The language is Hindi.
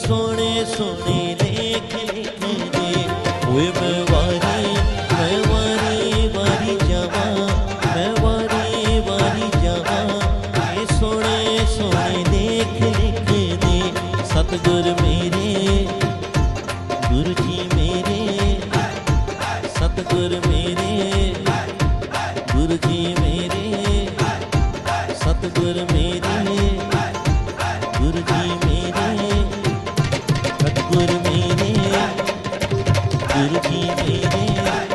सोने सोने लेख लिख दे ओए मैं वारी वारी जावा, मैं वारी जावा। ये सोने सोने लेख लिख दे सतगुर मेरे, गुरु जी मेरे, सतगुर मेरे, गुरु जी मेरे, सतगुर मेरे, गुरु जी मेरे, सतगुर मेरे, गुरु जी मेरे।